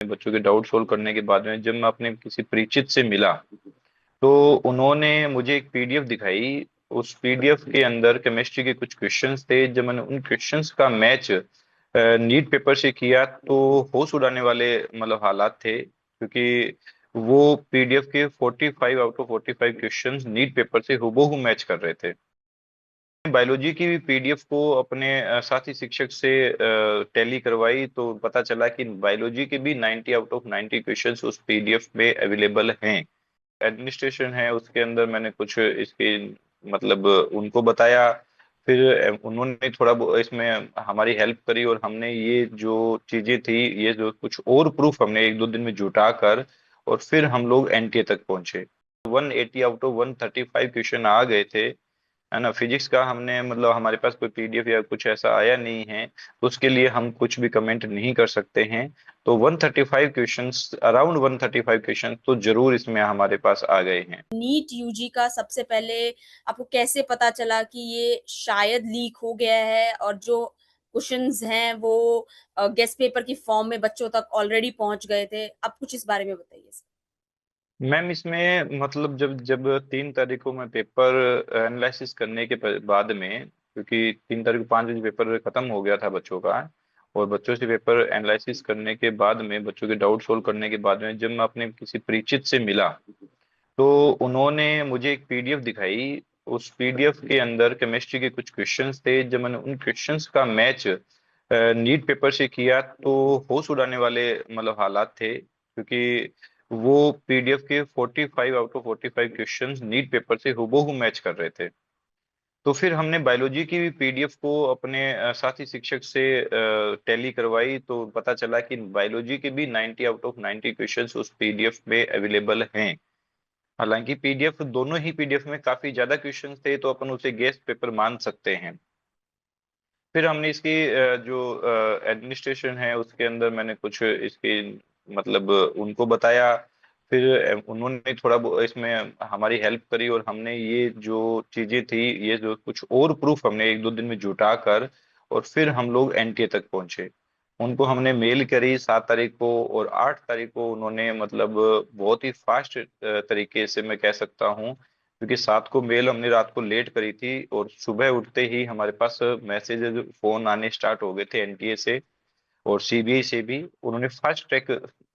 बच्चों के doubt solve करने के बाद में जब मैं अपने किसी परिचित से मिला तो उन्होंने मुझे एक पीडीएफ दिखाई। उस पीडीएफ के अंदर केमिस्ट्री के कुछ क्वेश्चंस थे। जब मैंने उन क्वेश्चंस का मैच नीट पेपर से किया तो होश उड़ाने वाले मतलब हालात थे, क्योंकि वो पीडीएफ के 45 out of 45 questions NEET paper से हूबहू मैच कर रहे थे। बायोलॉजी की भी पीडीएफ को अपने साथी शिक्षक से टैली करवाई तो पता चला कि बायोलॉजी के भी 90 आउट ऑफ 90 क्वेश्चंस उस पीडीएफ में अवेलेबल हैं। एडमिनिस्ट्रेशन है उसके अंदर मैंने कुछ इसके मतलब उनको बताया। फिर उन्होंने थोड़ा इसमें हमारी हेल्प करी और हमने ये जो चीजें थी, ये जो कुछ और प्रूफ हमने एक दो दिन में जुटा कर और फिर हम लोग एनटीए तक पहुंचे। 180 आउट ऑफ 135 क्वेश्चन आ गए थे, है ना। फिजिक्स का हमने मतलब हमारे पास कोई पीडीएफ या कुछ ऐसा आया नहीं है, तो उसके लिए हम कुछ भी कमेंट नहीं कर सकते हैं। तो 135 क्वेश्चंस, अराउंड 135 क्वेश्चंस तो जरूर इसमें हमारे पास आ गए हैं। नीट यूजी का सबसे पहले आपको कैसे पता चला कि ये शायद लीक हो गया है और जो क्वेश्चंस हैं वो गेस्ट पेपर की फॉर्म में बच्चों तक ऑलरेडी पहुंच गए थे? आप कुछ इस बारे में बताइए सर। मैम इसमें मतलब जब जब 3 तारीख को मैं पेपर एनालिसिस करने के बाद में, क्योंकि 3 तारीख को 5 बजे पेपर खत्म हो गया था बच्चों का, और बच्चों से पेपर एनालिसिस करने के बाद में बच्चों के डाउट सोल्व करने के बाद में जब मैं अपने किसी परिचित से मिला तो उन्होंने मुझे एक पीडीएफ दिखाई। उस पीडीएफ के अंदर केमिस्ट्री के कुछ क्वेश्चंस थे। जब मैंने उन क्वेश्चंस का मैच नीट पेपर से किया तो होश उड़ाने वाले मतलब हालात थे, क्योंकि वो पीडीएफ के 45 out of 45 questions NEET paper से हूबहू मैच कर रहे थे। तो फिर हमने बायोलॉजी की भी पीडीएफ को अपने साथी शिक्षक से टैली करवाई तो पता चला कि बायोलॉजी के भी 90 आउट ऑफ 90 क्वेश्चंस उस पीडीएफ में अवेलेबल हैं। हालांकि पीडीएफ दोनों ही पीडीएफ में काफी ज्यादा क्वेश्चंस थे तो अपन उसे गेस्ट पेपर मान सकते हैं। फिर हमने इसकी जो एडमिनिस्ट्रेशन है उसके अंदर मैंने कुछ इसकी मतलब उनको बताया। फिर उन्होंने थोड़ा इसमें हमारी हेल्प करी और हमने ये जो चीजें थी, ये जो कुछ और प्रूफ हमने एक दो दिन में जुटा कर और फिर हम लोग एनटीए तक पहुंचे। उनको हमने मेल करी 7 तारीख को, और 8 तारीख को उन्होंने मतलब बहुत ही फास्ट तरीके से मैं कह सकता हूँ, क्योंकि 7 को मेल हमने रात को लेट करी थी और सुबह उठते ही हमारे पास मैसेजेस फोन आने स्टार्ट हो गए थे एनटीए से और सीबीआई से भी। उन्होंने फास्ट ट्रैक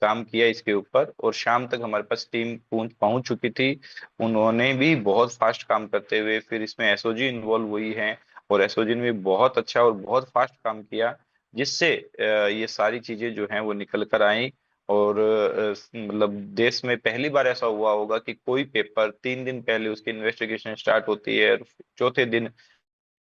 काम किया इसके ऊपर और शाम तक हमारे पास टीम पहुंच पहुंच चुकी थी। उन्होंने भी बहुत फास्ट काम करते हुए फिर इसमें एसओजी इन्वॉल्व हुई है और एसओजी ने भी बहुत अच्छा और बहुत फास्ट काम किया, जिससे ये सारी चीजें जो हैं वो निकल कर आई। और मतलब देश में पहली बार ऐसा हुआ होगा कि कोई पेपर 3 दिन पहले उसकी इन्वेस्टिगेशन स्टार्ट होती है और चौथे दिन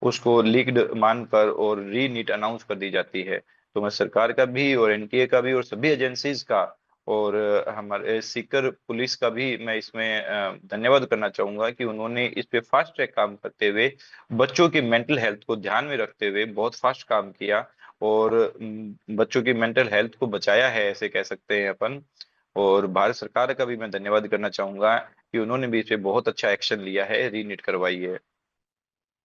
उसको लीक्ड मानकर और री नीट अनाउंस कर दी जाती है। तो मैं सरकार का भी और एनटीए का भी और सभी एजेंसीज का और हमारे सीकर पुलिस का भी मैं इसमें धन्यवाद करना चाहूंगा कि उन्होंने इस पे फास्ट ट्रैक काम करते हुए बच्चों की मेंटल हेल्थ को ध्यान में रखते हुए बहुत फास्ट काम किया और बच्चों की मेंटल हेल्थ को बचाया है, ऐसे कह सकते हैं अपन। और भारत सरकार का भी मैं धन्यवाद करना चाहूंगा कि उन्होंने भी इस पे बहुत अच्छा एक्शन लिया है, री नीट करवाई है।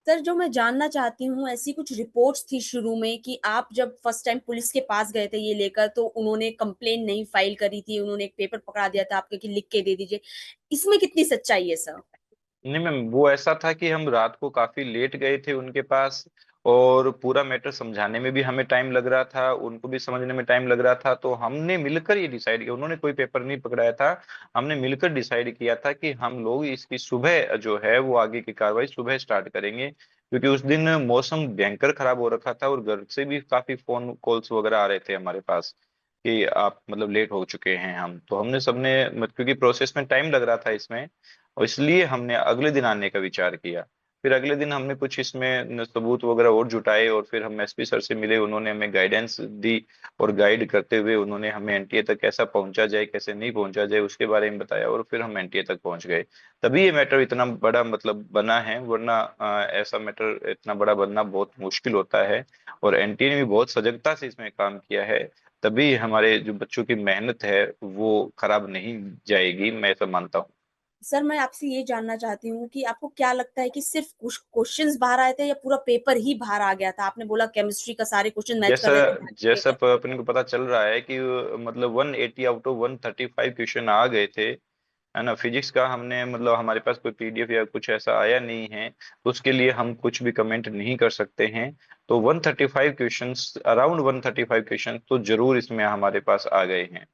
सर, जो मैं जानना चाहती हूँ, ऐसी कुछ रिपोर्ट्स थी शुरू में कि आप जब फर्स्ट टाइम पुलिस के पास गए थे ये लेकर, तो उन्होंने कंप्लेन नहीं फाइल करी थी, उन्होंने एक पेपर पकड़ा दिया था आपके कि लिख के दे दीजिए। इसमें कितनी सच्चाई है सर? नहीं मैम, वो ऐसा था कि हम रात को काफी लेट गए थे उनके पास और पूरा मैटर समझाने में भी हमें टाइम लग रहा था, उनको भी समझने में टाइम लग रहा था। तो हमने मिलकर ये डिसाइड किया, उन्होंने कोई पेपर नहीं पकड़ाया था, हमने मिलकर डिसाइड किया था कि हम लोग इसकी सुबह जो है वो आगे की कार्रवाई सुबह स्टार्ट करेंगे, क्योंकि उस दिन मौसम भयंकर खराब हो रखा था और घर से भी काफी फोन कॉल्स वगैरह आ रहे थे हमारे पास कि आप मतलब लेट हो चुके हैं। हम तो हमने सबने क्योंकि प्रोसेस में टाइम लग रहा था इसमें, और इसलिए हमने अगले दिन आने का विचार किया। फिर अगले दिन हमने कुछ इसमें सबूत वगैरह और जुटाए और फिर हम एसपी सर से मिले, उन्होंने हमें गाइडेंस दी और गाइड करते हुए उन्होंने हमें एनटीए तक कैसा पहुंचा जाए कैसे नहीं पहुंचा जाए उसके बारे में बताया और फिर हम एनटीए तक पहुंच गए। तभी ये मैटर इतना बड़ा मतलब बना है, वरना ऐसा मैटर इतना बड़ा बनना बहुत मुश्किल होता है। और एनटीए ने भी बहुत सजगता से इसमें काम किया है, तभी हमारे जो बच्चों की मेहनत है वो खराब नहीं जाएगी, मैं ऐसा मानता हूँ। सर मैं आपसे ये जानना चाहती हूँ कि आपको क्या लगता है कि सिर्फ कुछ क्वेश्चंस बाहर आए थे या पूरा पेपर ही बाहर आ गया था? आपने बोला केमिस्ट्री का सारे क्वेश्चन मैच जैसा कर रहे थे, मैच किए जैसा गए। अपने को पता चल रहा है कि मतलब 180 आउट ऑफ 135 क्वेश्चन आ गए थे, है ना। फिजिक्स का हमने मतलब हमारे पास कोई पीडीएफ या कुछ ऐसा आया नहीं है, तो उसके लिए हम कुछ भी कमेंट नहीं कर सकते हैं। तो 135 क्वेश्चंस, अराउंड 135 क्वेश्चन तो जरूर इसमें हमारे पास आ गए हैं।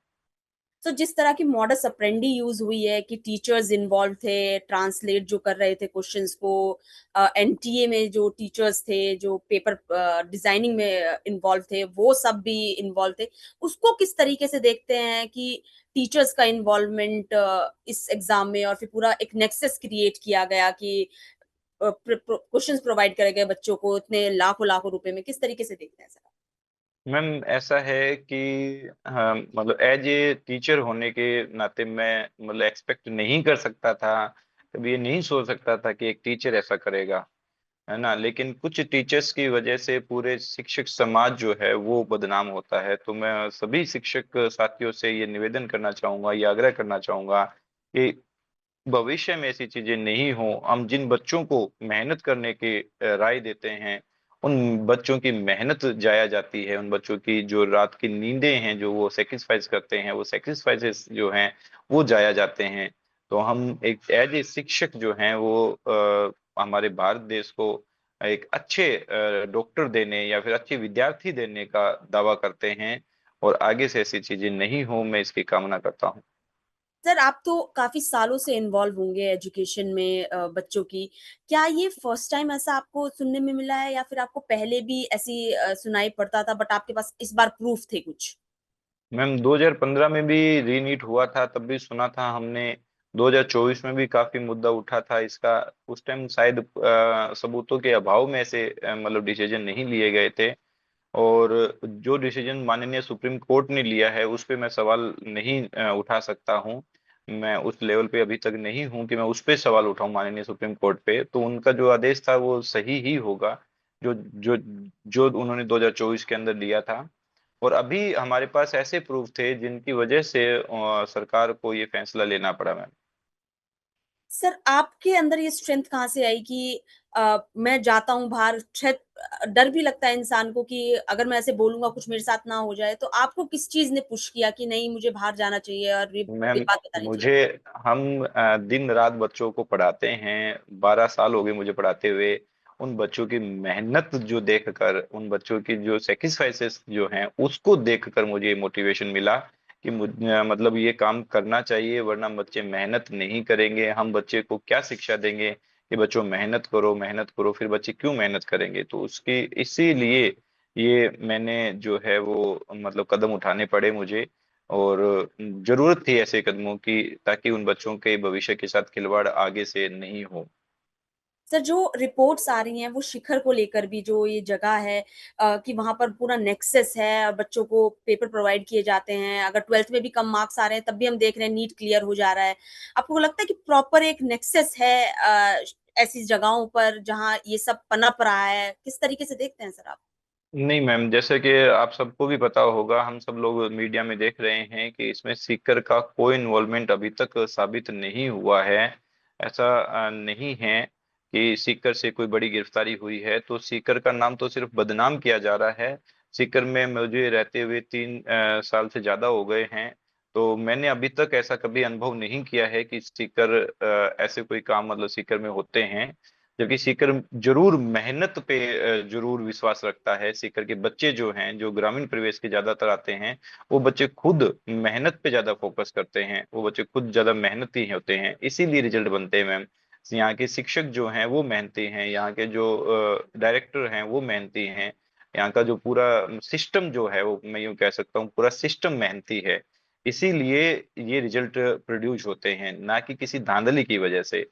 तो जिस तरह की मॉडस अप्रेंडी यूज हुई है कि टीचर्स इन्वॉल्व थे, ट्रांसलेट जो कर रहे थे क्वेश्चंस को, एनटीए में जो टीचर्स थे जो पेपर डिजाइनिंग में इन्वॉल्व थे वो सब भी इन्वॉल्व थे, उसको किस तरीके से देखते हैं कि टीचर्स का इन्वॉल्वमेंट इस एग्जाम में, और फिर पूरा एक नेक्सस क्रिएट किया गया कि क्वेश्चंस प्रोवाइड करे गए बच्चों को इतने लाखों लाखों रुपए में, किस तरीके से देखते हैं सर? मैम ऐसा है कि हाँ, मतलब एज ए टीचर होने के नाते मैं मतलब एक्सपेक्ट नहीं कर सकता था, कभी ये नहीं सोच सकता था कि एक टीचर ऐसा करेगा, है ना। लेकिन कुछ टीचर्स की वजह से पूरे शिक्षक समाज जो है वो बदनाम होता है। तो मैं सभी शिक्षक साथियों से ये निवेदन करना चाहूंगा, ये आग्रह करना चाहूंगा कि भविष्य में ऐसी चीजें नहीं हो। हम जिन बच्चों को मेहनत करने की राय देते हैं, उन बच्चों की मेहनत जाया जाती है, उन बच्चों की जो रात की नींदें हैं जो वो सेक्रीफाइस करते हैं, वो सेक्रीफाइसेस जो हैं वो जाया जाते हैं। तो हम एक एज ए शिक्षक जो हैं वो हमारे भारत देश को एक अच्छे डॉक्टर देने या फिर अच्छे विद्यार्थी देने का दावा करते हैं, और आगे से ऐसी चीजें नहीं हो, मैं इसकी कामना करता हूँ। सर आप तो काफी सालों से इन्वॉल्व होंगे एजुकेशन में बच्चों की। क्या ये फर्स्ट टाइम ऐसा आपको सुनने में मिला है या फिर आपको पहले भी ऐसी सुनाई पड़ता था बट आपके पास इस बार प्रूफ थे कुछ? मैम 2015 में भी रीनीट हुआ था, तब भी सुना था हमने। 2024 में भी काफी मुद्दा उठा था इसका। उस टाइम शायद सबूतों के अभाव में ऐसे मतलब डिसीजन नहीं लिए गए थे। और जो डिसीजन माननीय सुप्रीम कोर्ट ने लिया है उस पे मैं सवाल नहीं उठा सकता हूँ। मैं उस लेवल पे अभी तक नहीं हूँ कि मैं उस पे सवाल उठाऊं माननीय सुप्रीम कोर्ट पे। तो उनका जो आदेश था वो सही ही होगा, जो जो जो उन्होंने 2024 के अंदर लिया था। और अभी हमारे पास ऐसे प्रूफ थे जिनकी वजह से सरकार को ये फैसला लेना पड़ा मैम। सर आपके अंदर ये स्ट्रेंथ कहाँ से आई कि मैं जाता हूँ बाहर, शायद डर भी लगता है इंसान को कि अगर मैं ऐसे बोलूंगा कुछ मेरे साथ ना हो जाए, तो आपको किस चीज ने पुश किया कि नहीं मुझे बाहर जाना चाहिए और ये मैम बात बतानी चाहिए? मुझे हम दिन रात बच्चों को पढ़ाते हैं, 12 साल हो गए मुझे पढ़ाते हुए। उन बच्चों की मेहनत जो देखकर, उन बच्चों की जो सेक्रीफाइसेस जो हैं उसको देखकर मुझे मोटिवेशन मिला कि मतलब ये काम करना चाहिए, वरना बच्चे मेहनत नहीं करेंगे। हम बच्चे को क्या शिक्षा देंगे कि बच्चों मेहनत करो मेहनत करो, फिर बच्चे क्यों मेहनत करेंगे। तो उसकी इसीलिए ये मैंने जो है वो मतलब कदम उठाने पड़े मुझे। और जरूरत थी ऐसे कदमों की, ताकि उन बच्चों के भविष्य के साथ खिलवाड़ आगे से नहीं हो। सर जो रिपोर्ट्स आ रही हैं वो शिखर को लेकर भी, जो ये जगह है कि वहां पर पूरा नेक्सस है और बच्चों को पेपर प्रोवाइड किए जाते हैं, अगर ट्वेल्थ में भी कम मार्क्स आ रहे हैं तब भी हम देख रहे हैं नीट क्लियर हो जा रहा है। आपको लगता है कि प्रॉपर एक नेक्सस है ऐसी जगहों पर जहां ये सब पनप रहा है? किस तरीके से देखते हैं सर आप? नहीं मैम, जैसे कि आप सबको भी पता होगा, हम सब लोग मीडिया में देख रहे हैं कि इसमें सीकर का कोई इन्वॉल्वमेंट अभी तक साबित नहीं हुआ है। ऐसा नहीं है कि सीकर से कोई बड़ी गिरफ्तारी हुई है। तो सीकर का नाम तो सिर्फ बदनाम किया जा रहा है। सीकर में मुझे रहते हुए 3 साल से ज्यादा हो गए हैं, तो मैंने अभी तक ऐसा कभी अनुभव नहीं किया है कि सीकर ऐसे कोई काम मतलब सीकर में होते हैं। जबकि सीकर जरूर मेहनत पे जरूर विश्वास रखता है। सीकर के बच्चे जो हैं, जो ग्रामीण परिवेश के ज्यादातर आते हैं, वो बच्चे खुद मेहनत पे ज्यादा फोकस करते हैं, वो बच्चे खुद ज्यादा मेहनती होते हैं, इसीलिए रिजल्ट बनते हैं मैम। यहाँ के शिक्षक जो हैं वो मेहनती हैं, यहाँ के जो डायरेक्टर हैं वो मेहनती हैं, यहाँ का जो पूरा सिस्टम जो है वो मैं यूं कह सकता हूँ पूरा सिस्टम मेहनती है। इसीलिए ये रिजल्ट प्रोड्यूस होते हैं, ना कि किसी धांधली की वजह से।